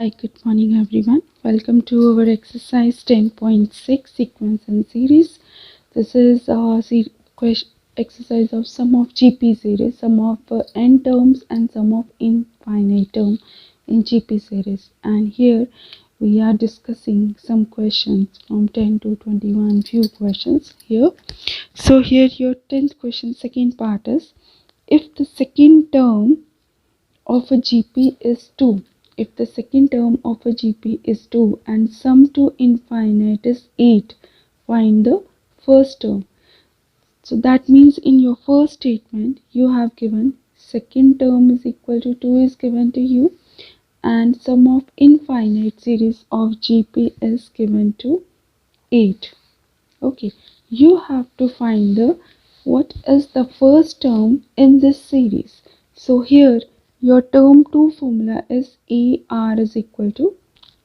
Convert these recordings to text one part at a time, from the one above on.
Hi, good morning everyone. Welcome to our exercise 10.6 sequence and series. This is a exercise of sum of GP series, sum of n terms and sum of infinite term in GP series. And here we are discussing some questions from 10 to 21, few questions here. So here your 10th question, second part is, if the second term of a GP is 2. If the second term of a GP is 2 and sum to infinite is 8, find the first term. So that means in your first statement you have given second term is equal to 2 is given to you, and sum of infinite series of GP is given to 8. Okay, you have to find the what is the first term in this series. So here your term 2 formula is AR is equal to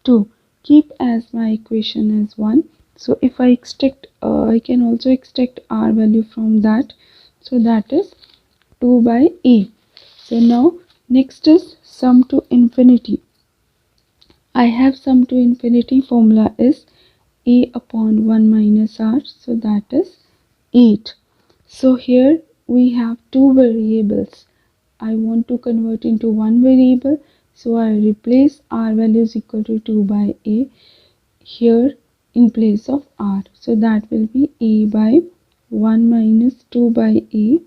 2. Keep as my equation as 1. So if I extract, I can also extract R value from that. So that is 2 by A. So now next is sum to infinity. I have sum to infinity formula is A upon 1 minus R, so that is 8. So here we have two variables. I want to convert into one variable, so I replace R value is equal to 2 by A here in place of R. So that will be A by 1 minus 2 by A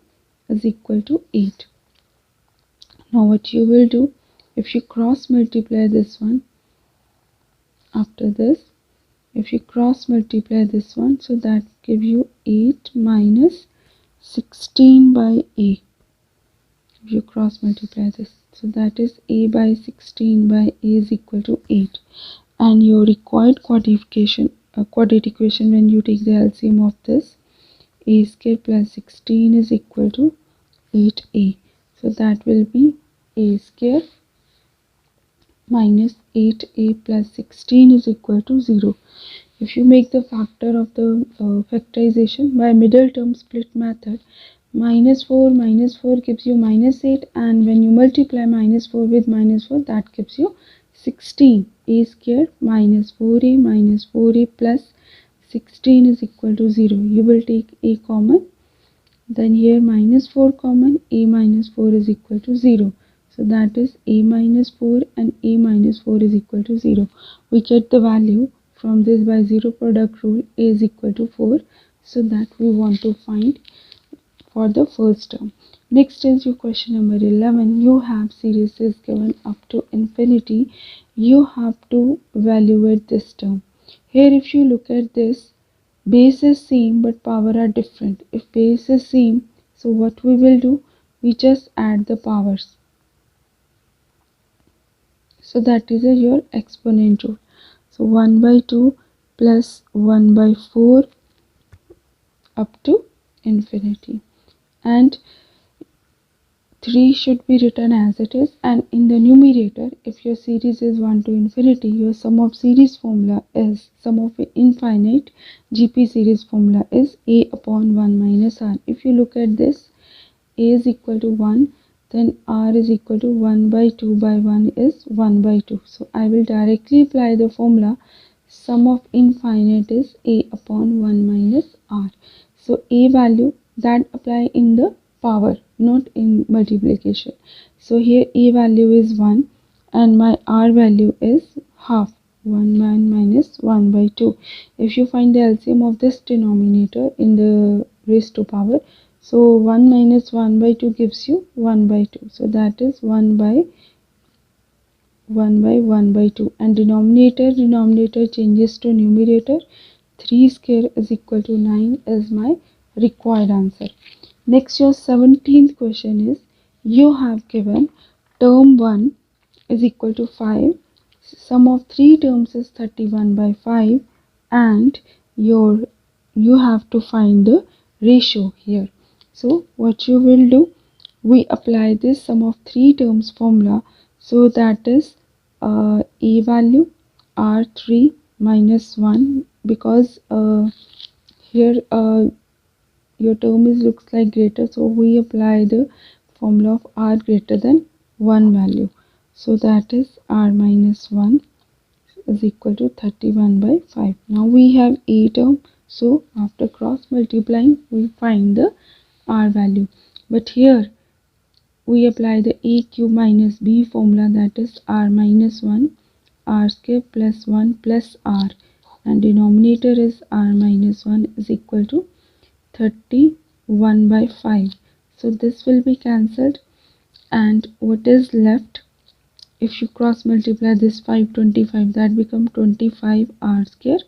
is equal to 8. Now what you will do, if you cross multiply this one after this, if you cross multiply this one, so that give you 8 minus 16 by A. If you cross multiply this, so that is A by 16 by A is equal to 8. And your required quadratic equation, when you take the LCM of this, A square plus 16 is equal to 8A. So that will be A square minus 8A plus 16 is equal to 0. If you make the factor of the factorization by middle term split method, minus 4 gives you minus 8, and when you multiply minus 4 with minus 4, that gives you 16. A square minus 4A plus 16 is equal to 0. You will take A common, then here minus 4 common, A minus 4 is equal to 0. So that is A minus 4 and A minus 4 is equal to 0. We get the value from this by zero product rule. A is equal to 4. So that we want to find for the first term. Next is your question number 11. You have series is given up to infinity. You have to evaluate this term. Here if you look at this, base is same but power are different. If base is same, so what we will do, we just add the powers. So that is your exponent rule. So 1 by 2 plus 1 by 4 up to infinity, and 3 should be written as it is, and in the numerator, if your series is 1 to infinity, your sum of series formula is sum of infinite GP series formula is A upon 1 minus R. If you look at this, A is equal to 1, then R is equal to 1 by 2 by 1 is 1 by 2. So I will directly apply the formula sum of infinite is A upon 1 minus R. So A value that apply in the power, not in multiplication. So here A value is 1 and my R value is half, 1 minus 1 by 2. If you find the LCM of this denominator in the raised to power, so 1 minus 1 by 2 gives you 1 by 2. So that is 1 by 1 by 2, and denominator changes to numerator. 3 square is equal to 9 is my required answer. Next, your 17th question is, you have given term 1 is equal to 5, sum of 3 terms is 31 by 5, and you have to find the ratio here. So what you will do, we apply this sum of 3 terms formula. So that is A value R3 minus 1, because here your term is looks like greater, so we apply the formula of R greater than 1 value. So that is r minus 1 is equal to 31 by 5. Now we have a term, so after cross multiplying we find the r value. But here we apply the a cube minus b formula, that is r minus 1 r square plus 1 plus r, and denominator is r minus 1 is equal to 31 by 5. So this will be cancelled, and what is left, if you cross multiply this 525, that become 25 r square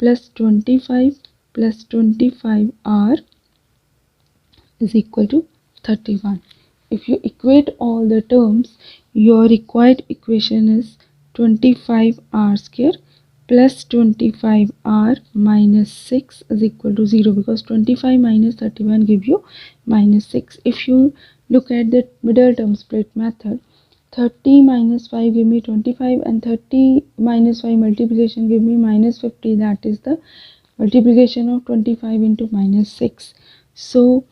plus 25 plus 25 r is equal to 31. If you equate all the terms, your required equation is 25 r square plus 25 r minus 6 is equal to 0, because 25 minus 31 give you minus 6. If you look at the middle term split method, 30 minus 5 give me 25, and 30 minus 5 multiplication give me minus 50. That is the multiplication of 25 into minus 6. So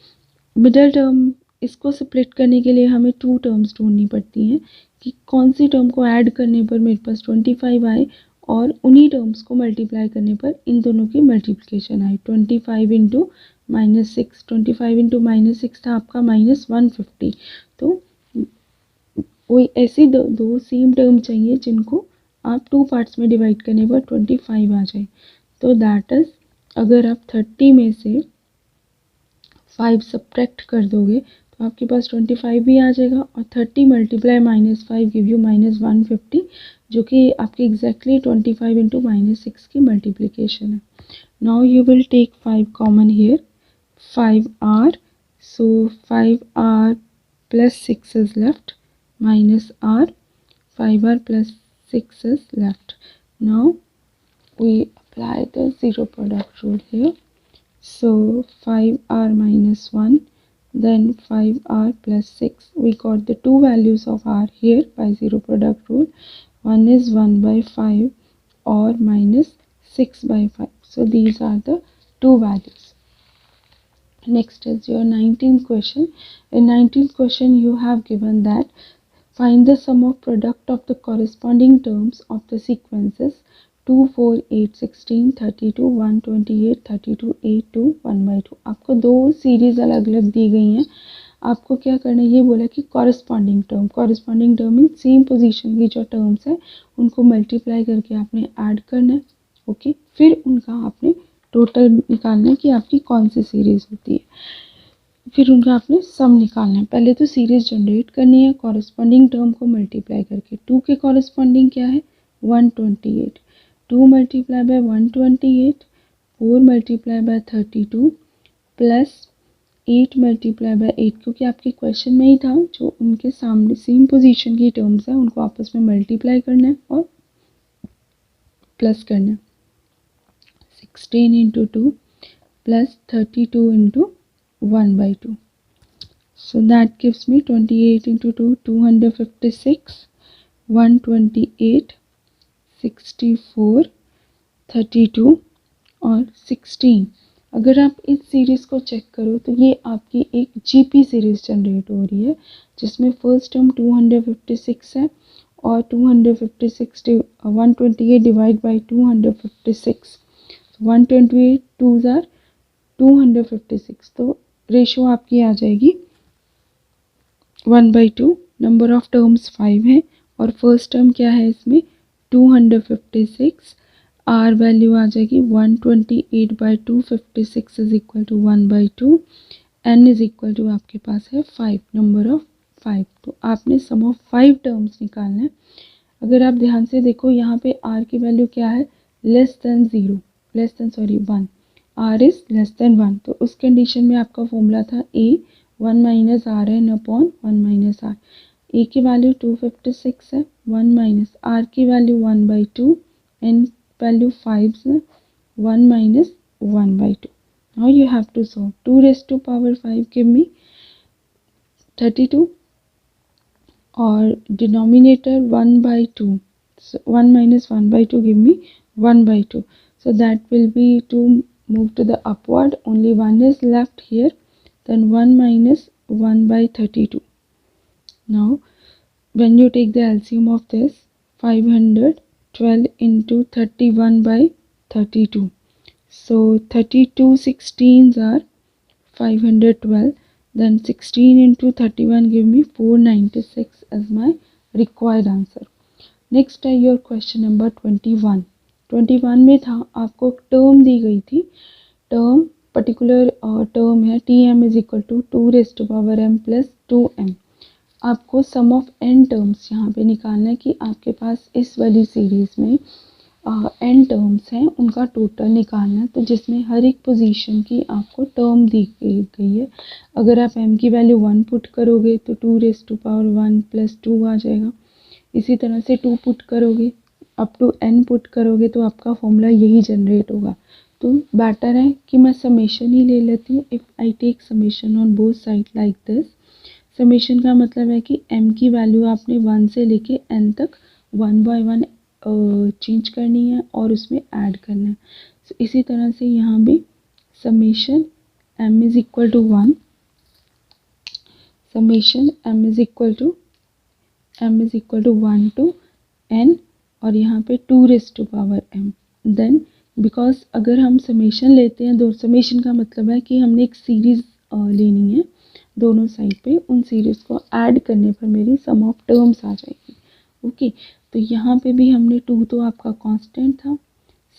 middle term इसको split करने के लिए हमें to terms ढूंढनी पड़ती हैं कि कौन सी टर्म को ऐड करने पर मेरे पास 25 आए और उन्हीं टर्म्स को मल्टीप्लाई करने पर इन दोनों की मल्टीप्लिकेशन आए. 25 इंटू माइनस 6, 25 इंटू माइनस 6 था आपका माइनस 150. तो वही ऐसी दो सेम टर्म चाहिए जिनको आप टू पार्ट्स में डिवाइड करने पर 25 आ जाए. तो दैट इज, अगर आप 30 में से 5 सब्ट्रैक्ट कर दोगे तो आपके पास 25 भी आ जाएगा, और 30 multiply minus 5 give you minus 150, जो कि आपकी एग्जैक्टली 25 इंटू माइनस 6 की मल्टीप्लिकेशन है. Now you will take 5 common here, 5r, so 5r plus 6 is left, minus r, 5r plus 6 is left. Now we apply the zero product rule here. So 5r minus 1, then 5r plus 6. We got the two values of r here by zero product rule. One is 1 by 5 or minus 6 by 5. So these are the two values. Next is your 19th question. In 19th question you have given that find the sum of product of the corresponding terms of the sequences 2, 4, 8, 16, 32, 128, 32, 8, 2, 1 by 2. आपको दो series अलग अलग दी गई हैं. आपको क्या करना है, ये बोला कि corresponding term mean same position की जो टर्म्स है उनको मल्टीप्लाई करके आपने ऐड करना है. ओके, फिर उनका आपने टोटल निकालना है कि आपकी कौन सी सीरीज होती है, फिर उनका आपने सम निकालना है. पहले तो सीरीज जनरेट करनी है कॉरेस्पॉन्डिंग टर्म को मल्टीप्लाई करके. 2 के कॉरेस्पॉन्डिंग क्या है, 128. 2 multiply by 128, 4 multiply by 32 plus 8 multiply by 8, क्योंकि आपके क्वेश्चन में ही था जो उनके सामने सेम पोजीशन की टर्म्स है उनको आपस में मल्टीप्लाई करना है और प्लस करना है. 16 into 2 plus 32 into 1 by 2. So that gives me 28 into 2, 256, 128, 64, 32 और 16. अगर आप इस सीरीज़ को चेक करो तो ये आपकी एक जीपी सीरीज़ जनरेट हो रही है जिसमें फर्स्ट टर्म 256 है और 256 128 डिवाइड बाई 256, 128 2s आर 256. तो रेशो आपकी आ जाएगी 1/2. नंबर ऑफ टर्म्स 5 है और फर्स्ट टर्म क्या है इसमें 256. आर वैल्यू आ जाएगी 128 by 256 is equal to 1/2. N is equal to आपके पास है 5, नंबर ऑफ 5. तो आपने सम ऑफ 5 टर्म्स निकालना है. अगर आप ध्यान से देखो यहाँ पे आर की वैल्यू क्या है, less than 1, r is less than 1. तो उस कंडीशन में आपका फॉर्मूला था a 1 minus r n upon 1 minus r. a की वैल्यू 256 है, 1 माइनस r की वैल्यू 1/2, n वैल्यू 5 है, 1 minus 1/2. Now you have to solve. 2 raised to power 5 give me 32 और denominator 1/2. So 1 minus 1/2 give me 1/2. So that will be to move to the upward, only 1 is left here, then 1 minus 1/32. Now when you take the LCM of this, 512 into 31 by 32. So 32 16s are 512. Then 16 into 31 give me 496 as my required answer. Next है your question number 21. 21 में था आपको term दी गई थी. Term particular term है T M is equal to 2m plus 2m. आपको सम of n terms यहाँ पे निकालना है कि आपके पास इस वाली सीरीज़ में n टर्म्स हैं, उनका टोटल निकालना है. तो जिसमें हर एक पोजीशन की आपको टर्म दी गई है. अगर आप m की वैल्यू 1 पुट करोगे तो 2 प्लस 2 आ जाएगा. इसी तरह से 2 पुट करोगे, अप टू n पुट करोगे तो आपका फॉर्मूला यही जनरेट होगा. तो बेटर है कि मैं समेशन ही ले लेती हूँ. If I take summation on both side like this. Summation का मतलब है कि m की वैल्यू आपने 1 से लेके n तक 1 बाय 1 चेंज करनी है और उसमें ऐड करना है. so, इसी तरह से यहाँ भी summation m is equal to 1, summation m is equal to 1 to n और यहाँ पे 2m. देन बिकॉज अगर हम समेशन लेते हैं, दो समेशन का मतलब है कि हमने एक सीरीज़ लेनी है दोनों साइड पे, उन सीरीज़ को ऐड करने पर मेरी सम ऑफ टर्म्स आ जाएगी. ओके, तो यहाँ पे भी हमने 2 तो आपका कांस्टेंट था,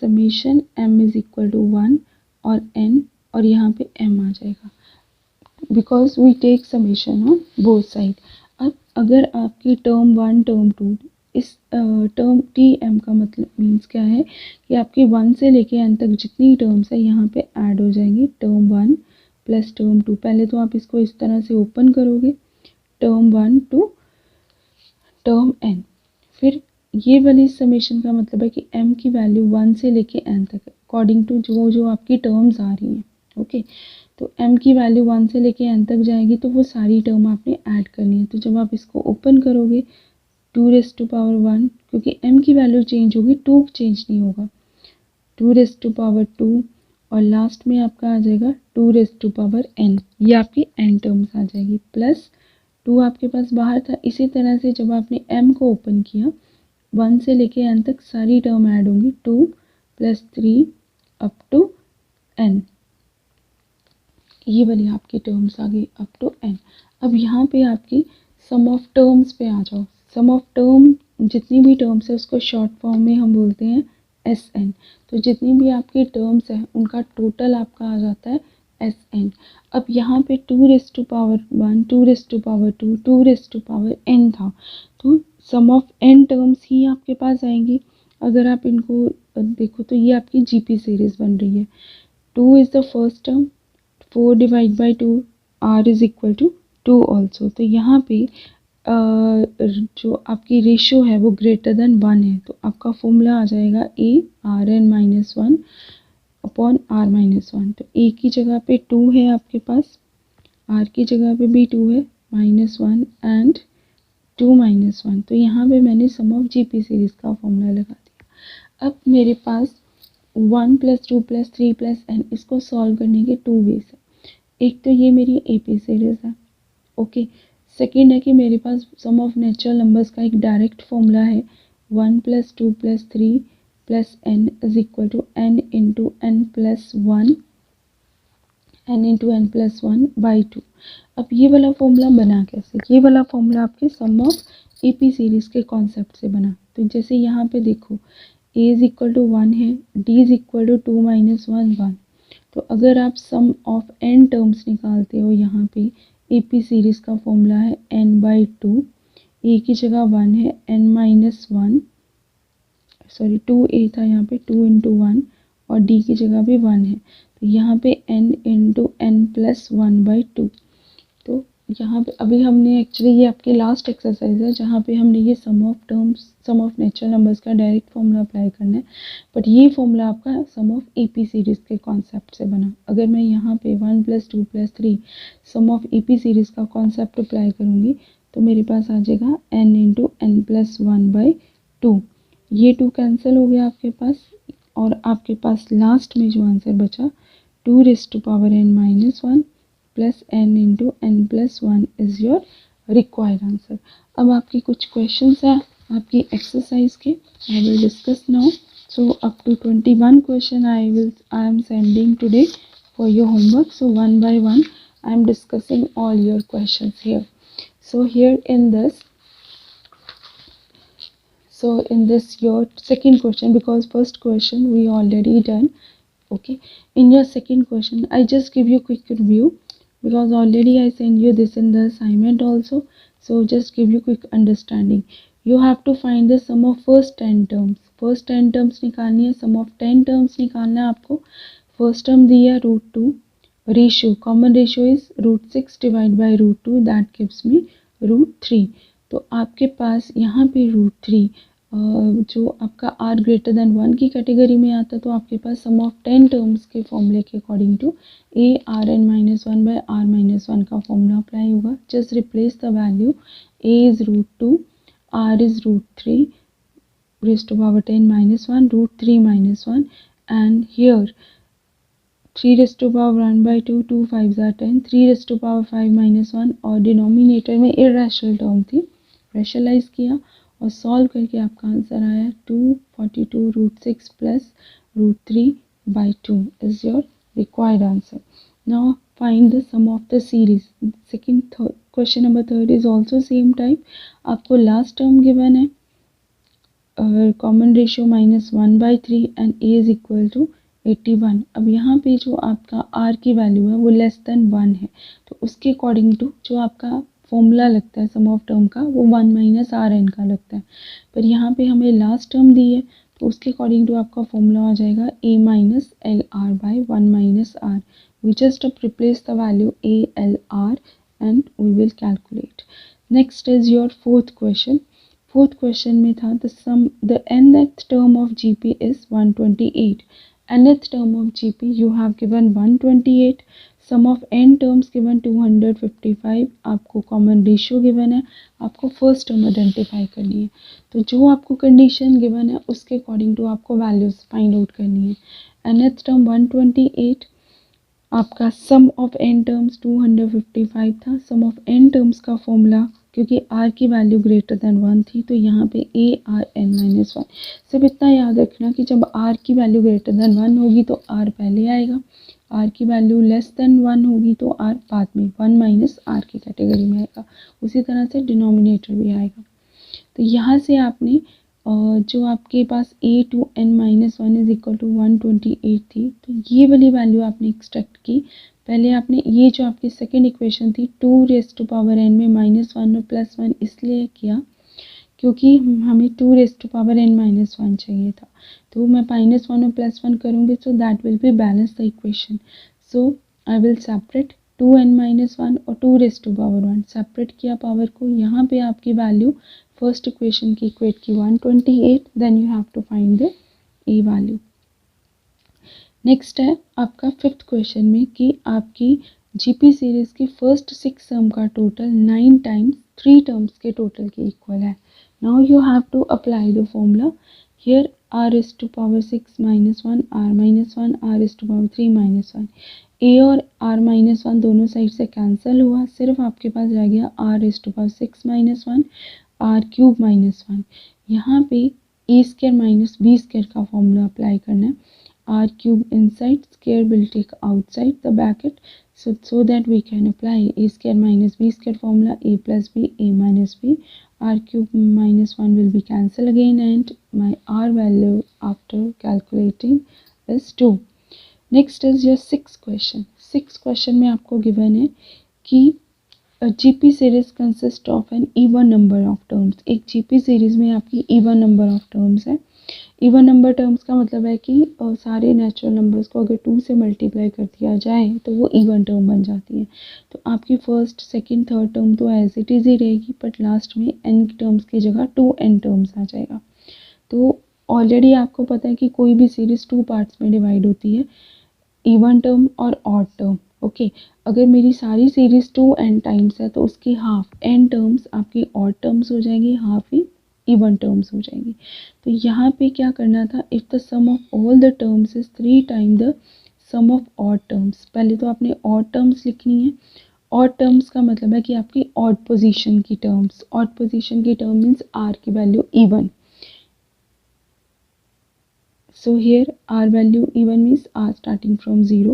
summation m is equal to 1 और n और यहाँ पे m आ जाएगा because we take summation on both side. अब अगर आपकी टर्म 1 टर्म 2, इस टर्म टी एम का मतलब मीन्स क्या है कि आपकी 1 से लेके n तक जितनी टर्म्स है यहाँ पे ऐड हो जाएंगी. Term 1 plus term 2. पहले तो आप इसको इस तरह से ओपन करोगे, टर्म 1 टू टर्म n. फिर ये वाली समेशन का मतलब है कि m की वैल्यू 1 से लेके n तक अकॉर्डिंग टू जो आपकी टर्म्स आ रही हैं. ओके, तो m की वैल्यू 1 से लेके n तक जाएगी तो वो सारी टर्म आपने ऐड करनी है. तो जब आप इसको ओपन करोगे 2^1, क्योंकि m की वैल्यू चेंज होगी, 2 चेंज नहीं होगा, 2^2 और लास्ट में आपका आ जाएगा 2^n. ये आपकी n टर्म्स आ जाएगी. प्लस 2 आपके पास बाहर था. इसी तरह से जब आपने m को ओपन किया 1 से लेके n तक सारी टर्म ऐड होंगी, 2 प्लस 3 अप टू n. ये वाली आपकी टर्म्स आ गई अप टू n. अब यहाँ पे आपकी सम ऑफ टर्म्स पे आ जाओ. सम ऑफ टर्म जितनी भी टर्म्स है उसको शॉर्ट फॉर्म में हम बोलते हैं SN. तो जितनी भी आपकी टर्म्स है उनका टोटल आपका आ जाता है SN. अब यहाँ पे 2^1, 2^2, 2^n था, तो सम ऑफ n टर्म्स ही आपके पास आएंगी. अगर आप इनको देखो तो ये आपकी GP सीरीज बन रही है. 2 is the first term, 4 divide by 2, r is equal to 2 also. तो यहाँ पे जो आपकी रेशियो है वो ग्रेटर देन 1 है. तो आपका फॉर्मूला आ जाएगा a(r(n-1 अपॉन r-1. तो a की जगह पे 2 है आपके पास, r की जगह पे भी 2 है, -1 एंड 2-1. तो यहाँ पे मैंने सम ऑफ GP सीरीज का फॉर्मूला लगा दिया. अब मेरे पास 1 + 2 + 3 + n, इसको सॉल्व करने के 2 वेज है. एक तो ये मेरी AP सीरीज है. ओके, सेकेंड है कि मेरे पास सम ऑफ नेचुरल नंबर्स का एक डायरेक्ट फॉर्मूला है, 1 + 2 + 3 + n is equal to n into n plus 1, n into n plus 1 by 2. अब ये वाला फॉर्मूला बना कैसे? ये वाला फॉर्मूला आपके सम ऑफ AP सीरीज के कॉन्सेप्ट से बना. तो जैसे यहाँ पे देखो a इज इक्वल टू 1 है, d इज इक्वल टू 2 - 1 1. तो अगर आप सम ऑफ n टर्म्स निकालते हो, यहाँ पे AP सीरीज का फॉर्मूला है n/2. a की जगह 1 है, n-1, सॉरी 2a था यहाँ पे, 2 इंटू 1 और d की जगह भी 1 है. तो यहाँ पे n इंटू n प्लस 1/2. तो यहाँ पे अभी हमने एक्चुअली ये आपकी लास्ट एक्सरसाइज है जहाँ पे हमने ये sum of terms, sum of natural numbers का डायरेक्ट फॉर्मूला अप्लाई करना है. बट ये फॉर्मूला आपका सम ऑफ AP सीरीज के कॉन्सेप्ट से बना. अगर मैं यहाँ पे 1 + 2 + 3 सम ऑफ AP सीरीज का कॉन्सेप्ट अप्लाई करूँगी तो मेरे पास आ जाएगा n इंटू n प्लस 1/2. ये 2 कैंसिल हो गया आपके पास और आपके पास लास्ट में जो आंसर बचा 2^n-1 plus n into n plus 1 is your required answer. अब आपके कुछ क्वेश्चंस हैं आपकी एक्सरसाइज के, I will discuss now. So up to 21 question I am sending today for your homework. So one by one I am discussing all your questions here. So here in this your second question, because first question we already done. Okay, in your second question I just give you quick review because already I send you this in the assignment also. So just give you quick understanding. You have to find the sum of first 10 terms. First 10 terms निकालनी है, sum of 10 terms निकालना है आपको। First term दिया √2, ratio common ratio is √6 divide by √2 that gives me √3। तो आपके पास यहाँ पे √3 जो आपका r ग्रेटर देन 1 की कैटेगरी में आता है, तो आपके पास सम ऑफ 10 टर्म्स के फॉर्मूले के according to a rn-1 bye r-1 का फॉर्मूला अप्लाई होगा। Just replace the value, a is √2, r is √3 raised to power 10 minus 1 √3 minus 1, and here 3 raised to power 1 by 2, 2 5s are 10, 3 raised to power 5 minus 1, और denominator में irrational term थी, rationalise किया और solve करके आपका answer आया 242 √6 plus √3 by 2 is your required answer. Now find the sum of the series. Second question number third is also same type. आपको last term given है common ratio -1/3 and a is equal to 81। अब यहाँ पे जो आपका r की value है वो लेस देन 1 है, तो उसके अकॉर्डिंग टू जो आपका फॉर्मूला लगता है सम ऑफ टर्म का वो 1 - rn का लगता है। पर यहाँ पे हमें लास्ट टर्म दी है तो उसके अकॉर्डिंग टू आपका फॉर्मूला आ जाएगा a - lr by 1 - r। We just अब replace the value a lr and we will calculate. Next is your fourth question. Fourth question में था the nth term of GP is 128. nth term of GP you have given 128, sum of n terms given 255, आपको common ratio given है, आपको first term identify करनी है। तो जो आपको कंडीशन गिवन है उसके अकॉर्डिंग टू आपको वैल्यूज फाइंड आउट करनी है। nth टर्म 128, आपका सम ऑफ n टर्म्स 255 था। सम ऑफ n टर्म्स का फॉर्मूला क्योंकि r की वैल्यू ग्रेटर देन 1 थी तो यहाँ पे a r n - 1। सिर्फ इतना याद रखना कि जब r की वैल्यू ग्रेटर देन 1 होगी तो r पहले आएगा, r की वैल्यू लेस देन 1 होगी तो r बाद में 1 - r की कैटेगरी में आएगा। उसी तरह से डिनोमिनेटर भी आएगा। तो यहाँ से आपने जो आपके पास a to n-1 is equal to 128 थी, तो ये वाली वैल्यू आपने एक्सट्रैक्ट की। पहले आपने ये जो आपकी सेकेंड इक्वेशन थी 2 रेज़ टू पावर n में -1 और +1 इसलिए किया क्योंकि हमें 2 रेज़ टू पावर n-1 चाहिए था, तो मैं -1 और +1 करूँगी so that will be balance the equation. So I will separate 2n-1 और 2 रेज़ टू पावर 1 सेपरेट किया पावर को। यहाँ पे आपकी वैल्यू फर्स्ट इक्वेशन की इक्वेट की 128, then you have to find the A value. Next है आपका फिफ्थ क्वेश्चन में कि आपकी जीपी सीरीज की फर्स्ट 6 टर्म का टोटल 9 टाइम्स 3 टर्म्स के टोटल के इक्वल है। Now you have to apply the formula here r is to power 6 - 1 r - 1 r is to power 3 - 1। a और r - 1 दोनों साइड से कैंसिल हुआ, सिर्फ आपके पास रह गया r is to power 6 - 1 r³ -1। यहाँ पे a² - b² का फॉर्मूला अप्लाई करना है। r³ inside, square will take outside the bracket, so that we can apply a² - b² formula, a plus b, a minus b, r³ -1 will be cancelled again and my r value after calculating is 2। Next is your six question. Six question में आपको given है कि GP series consist of an even number of terms. एक GP series में आपकी even number of terms है। Even number terms का मतलब है कि सारे नेचुरल नंबर्स को अगर 2 से मल्टीप्लाई कर दिया जाए तो वो इवन टर्म बन जाती है। तो आपकी फर्स्ट सेकंड थर्ड टर्म तो एज इट इज़ ही रहेगी, बट लास्ट में n टर्म्स की जगह 2n टर्म्स आ जाएगा। तो ऑलरेडी आपको पता है कि कोई भी सीरीज 2 पार्ट्स में डिवाइड होती है, इवन टर्म और ऑड टर्म। ओके, अगर मेरी सारी सीरीज 2n टाइम्स है तो उसकी हाफ n टर्म्स आपकी ऑड टर्म्स हो जाएंगी, हाफ ही इवन टर्म्स हो जाएंगी। तो यहाँ पे क्या करना था, if the sum of all the terms is 3 time the sum of odd terms. पहले तो आपने ऑड टर्म्स लिखनी है, ऑड टर्म्स का मतलब है कि आपकी ऑड पोजीशन की टर्म्स, ऑड पोजीशन की टर्म मीन्स आर की value even. So here R value even means R starting from 0,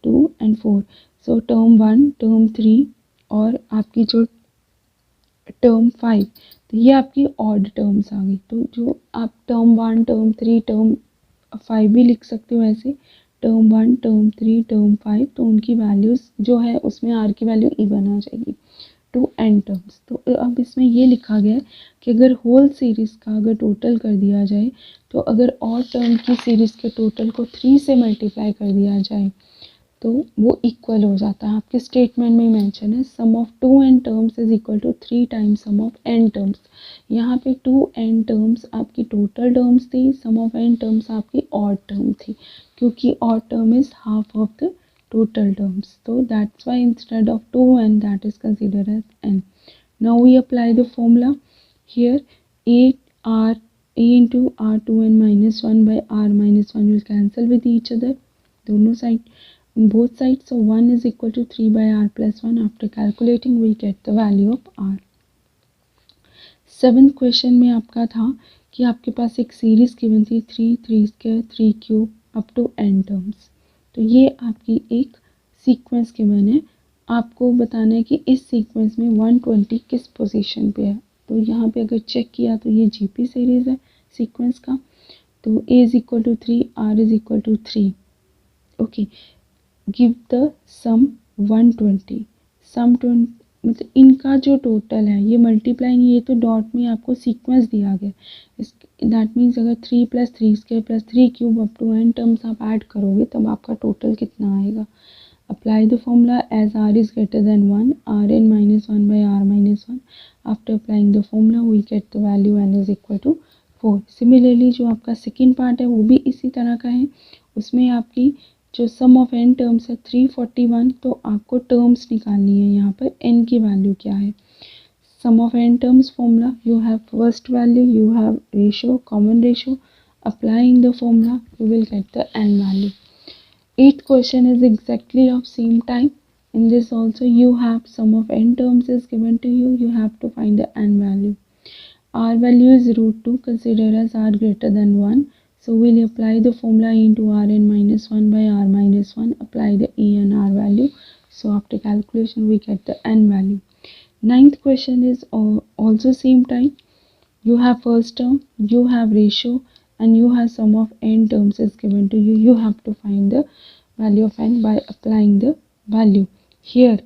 2 and 4. So term 1, term 3 और आपकी जो टर्म 5, तो ये आपकी ऑड टर्म्स आ गई. तो जो आप टर्म 1, टर्म 3, टर्म 5 भी लिख सकते हो ऐसे, टर्म 1, टर्म 3, टर्म 5, तो उनकी वैल्यूज़ जो है उसमें आर की वैल्यू इवन आ जाएगी टू एन टर्म्स. तो अब इसमें ये लिखा गया है कि अगर होल सीरीज़ का अगर टोटल कर दिया जाए, तो अगर ऑड टर्म की सीरीज़ के टोटल को 3 से मल्टीप्लाई कर दिया जाए तो वो इक्वल हो जाता है. आपके स्टेटमेंट में मेंशन है sum of 2n terms is equal to 3 times sum of n terms. यहाँ पे 2n टर्म्स आपकी टोटल टर्म्स थी, सम ऑफ n टर्म्स आपकी ऑड टर्म थी, क्योंकि odd term is half of the total terms. So that's why instead of 2n that is considered as n. Now we apply the formula. Here a into r2n minus 1 by r minus 1 will cancel with each other, दोनों side, both sides. So 1 is equal to 3 by r plus 1. After calculating we get the value of r. 7th question में आपका था कि आपके पास एक series given थी 3, 3 square, 3 cube up to n terms. तो ये आपकी एक सीक्वेंस गिवन है, आपको बताना है कि इस सीक्वेंस में 120 किस पोजीशन पे है. तो यहाँ पे अगर चेक किया तो ये जीपी सीरीज़ है सीक्वेंस का. तो a is equal to 3, r is equal to 3. Okay, give the sum 120. Sum मतलब इनका जो टोटल है ये मल्टीप्लाई नहीं, ये तो डॉट में आपको सीक्वेंस दिया गया. दैट मीन्स अगर 3 + 3 square plus 3 cube up to n terms आप ऐड करोगे तब आपका टोटल कितना आएगा. Apply the formula as r is greater than 1, rn minus 1 by r minus 1. After applying the formula we get the value n is equal to 4. Similarly जो आपका second part है वो भी इसी तरह का है. उसमें आपकी जो सम ऑफ n टर्म्स है 341, तो आपको टर्म्स निकालनी है. यहाँ पर n की वैल्यू क्या है. Sum of n terms formula, you have first value, you have ratio, common ratio. Applying the formula you will get the n value. 8th question is exactly of same type. In this also you have sum of n terms is given to you. You have to find the n value. R value is √2. Consider as r greater than 1. So we'll apply the formula into rn minus 1 by r minus 1. Apply the e and r value. So after calculation we get the n value. 9th question is also same type. You have first term, you have ratio, and you have sum of n terms is given to you. You have to find the value of n by applying the value. Here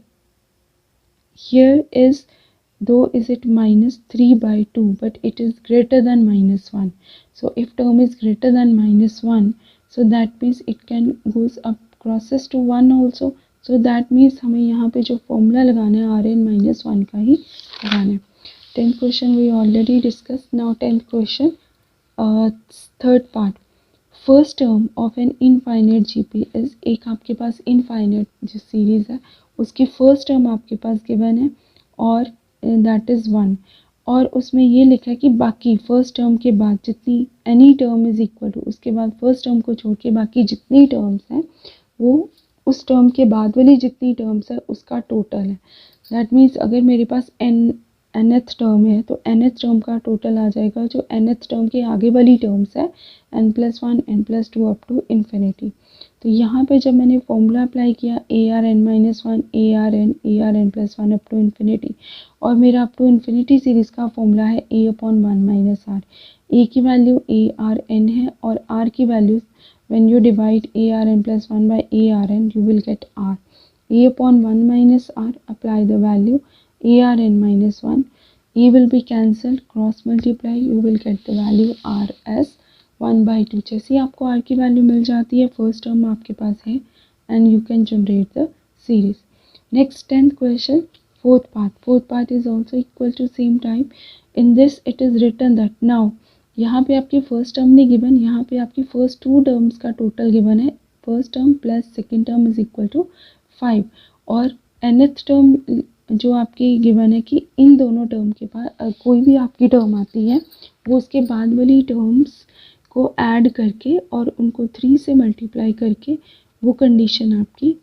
is, though is it minus 3 by 2, but it is greater than minus 1. So if term is greater than minus 1, so that means it can goes up crosses to 1 also. So that means हमें यहाँ पे जो formula लगाना है rn minus 1 का ही लगाना है. 10th question we already discussed. Now 10th question. Third part, first term of an infinite GP is, एक आपके पास इनफाइनाइट जो सीरीज है उसकी फर्स्ट टर्म आपके पास गिवन है और दैट इज़ 1, और उसमें ये लिखा है कि बाकी फर्स्ट टर्म के बाद जितनी any term is equal to, उसके बाद फर्स्ट टर्म को छोड़ के बाकी जितनी टर्म्स हैं वो उस टर्म के बाद वाली जितनी टर्म्स है उसका टोटल है. दैट मीन्स अगर मेरे पास nth टर्म है तो nth टर्म का टोटल आ जाएगा जो nth टर्म के आगे वाली टर्म्स है n+1 n+2 up to infinity. तो यहाँ पे जब मैंने फॉर्मूला अप्लाई किया arn-1 arn+1 up to infinity, और मेरा अप टू इन्फिनिटी सीरीज़ का फॉर्मूला है a/1 - r. a की वैल्यू arn है और r की value when you divide arn+1 by arn you will get r. a/1 - r, apply the value arn-1, e will be cancelled, cross multiply, you will get the value r as 1/2. जैसे आपको r की value मिल जाती है, first term आपके पास है and you can generate the series. Next 10th question, fourth part is also equal to same type. In this it is written that now, यहाँ पे आपकी फर्स्ट टर्म नहीं गिवन, यहाँ पे आपकी फर्स्ट 2 टर्म्स का टोटल गिवन है. First term plus second term is equal to 5, और nth टर्म जो आपकी गिवन है कि इन दोनों टर्म के बाद कोई भी आपकी टर्म आती है वो उसके बाद वाली टर्म्स को ऐड करके और उनको 3 से मल्टीप्लाई करके वो कंडीशन आपकी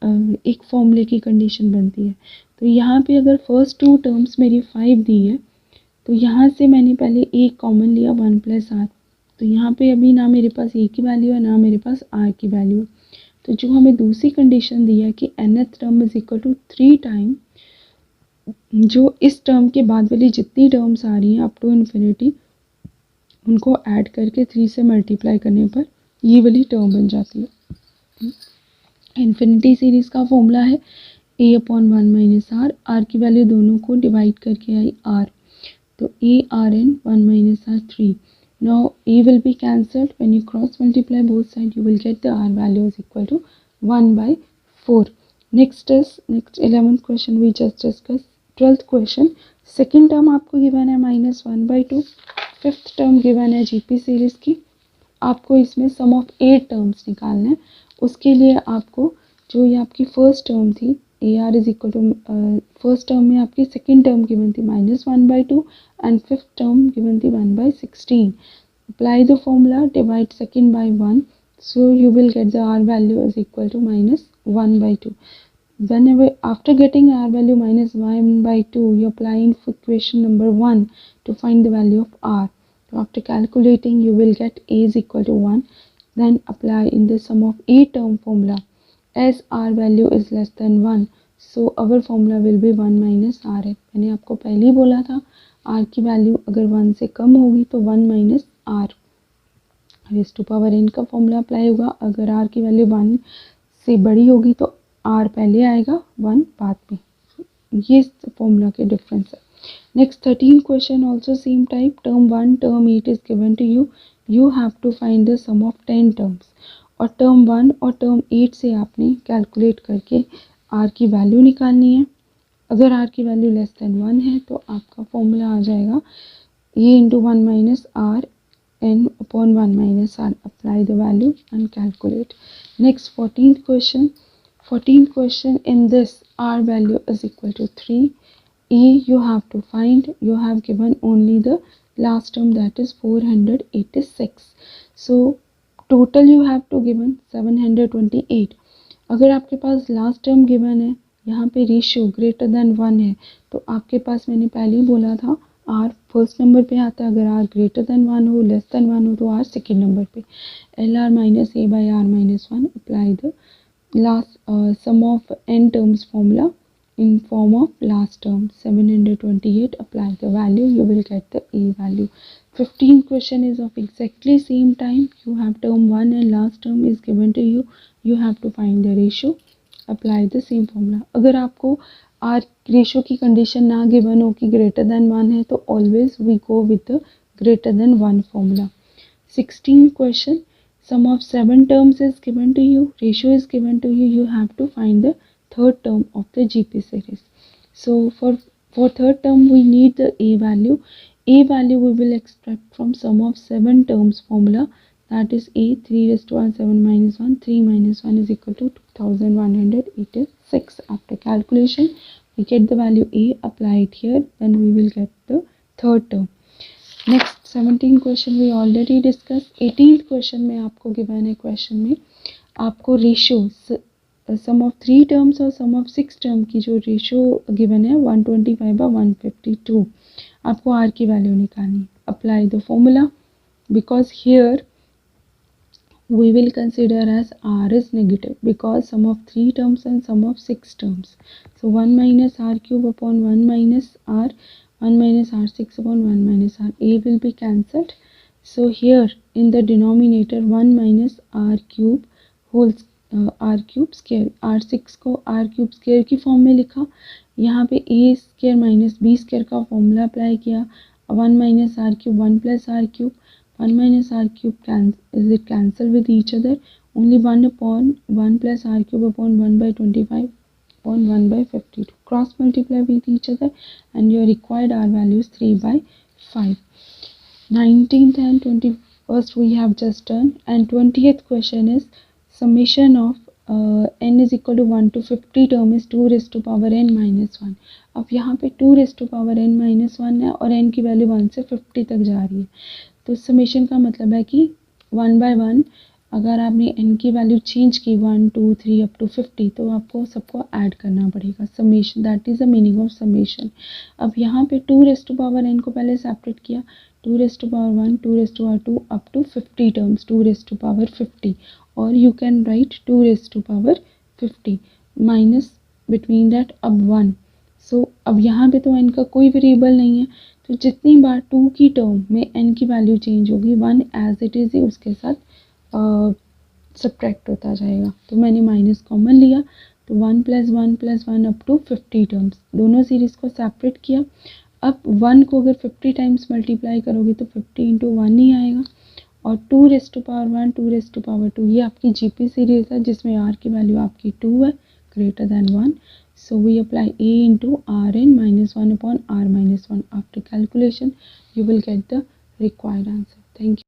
एक फॉर्मूले की कंडीशन बनती है। तो यहाँ पे अगर फर्स्ट टू टर्म्स मेरी 5 दी है तो यहाँ से मैंने पहले एक कॉमन लिया 1 + r। तो यहाँ पे अभी ना मेरे पास a की वैल्यू है ना मेरे पास r की वैल्यू है। तो जो हमें दूसरी कंडीशन दी है कि nth term is equal to 3 time जो इस टर्म के बाद वाली जितनी टर्म्स आ रही हैं अप टू इन्फिनिटी उनको ऐड करके 3 से मल्टीप्लाई करने पर ये वाली टर्म बन जाती है। इन्फिनिटी सीरीज़ का फॉर्मूला है a/1 - r। r की वैल्यू दोनों को डिवाइड करके आई r, तो a/n 1 - r 3। Now a will be cancelled. When you cross multiply both sides, you will get the r value is equal to 1/4. Next 11th question we just discussed. 12th question, second term आपको given है -1/2, fifth term given है GP series की। आपको इसमें सम of 8 terms निकालना है। उसके लिए आपको जो ये आपकी फर्स्ट टर्म थी AR is equal to first term में आपकी सेकेंड टर्म गिवन थी -1/2 एंड फिफ्थ टर्म गिवन थी 1/16। Apply the formula, divide second by 1, so you will get the r value is equal to -1/2. Whenever after getting r value -1/2, you apply in equation number 1 to find the value of r. So after calculating, you will get a is equal to 1. Then apply in the sum of 8 term formula. As r value is less than 1, so our formula will be 1 minus r है। मैंने आपको पहले ही बोला था r की value अगर 1 से कम होगी तो 1 minus r raise to power n का फॉर्मूला अप्लाई होगा। अगर r की वैल्यू 1 से बड़ी होगी तो r पहले आएगा 1 बाद में। ये फॉर्मूला के डिफरेंस है। Next 13 question also same type. Term 1 term 8 is given to you, you have to find the sum of 10 terms. और टर्म 1 और टर्म 8 से आपने कैलकुलेट करके r की वैल्यू निकालनी है। अगर r की वैल्यू लेस देन 1 है तो आपका फॉर्मूला आ जाएगा a into 1 minus r n upon 1 minus r. Apply the value and calculate. Next 14th question. 14th question, in this r value is equal to 3. A you have to find, you have given only the last term, that is 486. So total you have to given 728. अगर आपके पास last term given है, यहाँ पे ratio greater than 1 है, तो आपके पास मैंने पहले ही बोला था आर फर्स्ट नंबर पे आता है। अगर आर ग्रेटर देन 1 हो, लेस देन 1 हो तो आर सेकेंड नंबर पे। L R minus A by R minus 1। Apply the last sum of n terms formula in form of last term 728. Apply the value, you will get the a value. 15th question is of exactly same time. You have term 1 and last term is given to you, you have to find the ratio. Apply the same formula. अगर आपको r ratio की condition ना given हो कि greater than 1 है तो always we go with the greater than 1 formula. 16th question, sum of 7 terms is given to you, ratio is given to you, you have to find the third term of the GP series. So for third term we need the a value. A value we will extract from sum of 7 terms formula, that is a 3 raised to 7 minus 1, 3 minus 1 is equal to 2186. After calculation we get the value a, apply it here, then we will get the third term. Next 17 question we already discuss. 18th question में आपको given है, question में आपको ratio some of 3 terms और सम of 6 term की जो ratio given है 125/152, आपको r की वैल्यू निकालनी। Apply the formula, because here we will consider as r is negative because sum of 3 terms and sum of 6 terms. So 1 minus r cube upon 1 minus r, 1 minus r6 upon 1 minus r, a will be cancelled. So here in the denominator 1 minus r cube whole r cube square, r6 को r cube square की form में लिखा, यहाँ पे a square minus b square का formula apply किया। 1 minus r cube 1 plus r cube, 1 minus r cube is it cancel with each other, only 1 upon 1 plus r cube upon 1/25 upon 1/52, cross multiply with each other and your required r value is 3/5. 19th and 21st we have just done, and 20th question is summation of n is equal to 1 to 50 term is 2 raised to power n minus 1। अब यहाँ पे 2 raised to power n minus 1 है और n की value 1 से 50 तक जा रही है, तो समेशन का मतलब है कि 1/1 अगर आपने n की वैल्यू चेंज की 1 2 3 अप टू 50 तो आपको सबको ऐड करना पड़ेगा, summation, that is the meaning of summation. अब यहाँ पे 2 रेज़ टू पावर n को पहले सेपरेट किया, 2 raise to power 1 2 raise to power 2 up to 50 terms, 2 raise to power 50, और you can write 2 raise to power 50 minus between that अब 1। सो अब यहाँ पे तो n का कोई वेरिएबल नहीं है, तो जितनी बार 2 की टर्म में n की वैल्यू चेंज होगी 1 एज इट इज़ ही उसके साथ सब्ट्रैक्ट होता जाएगा। तो मैंने माइनस कॉमन लिया, तो 1 + 1 अप टू 50 टर्म्स, दोनों सीरीज़ को सेपरेट किया। अब 1 को अगर 50 टाइम्स मल्टीप्लाई करोगे तो 50 × 1 ही आएगा, और 2 raise to power 1 2 raise to power 2 ये आपकी जीपी सीरीज़ है जिसमें r की वैल्यू आपकी 2 है, greater than 1। So we apply a into rn minus 1 upon r minus 1. After calculation, you will get the required answer. Thank you.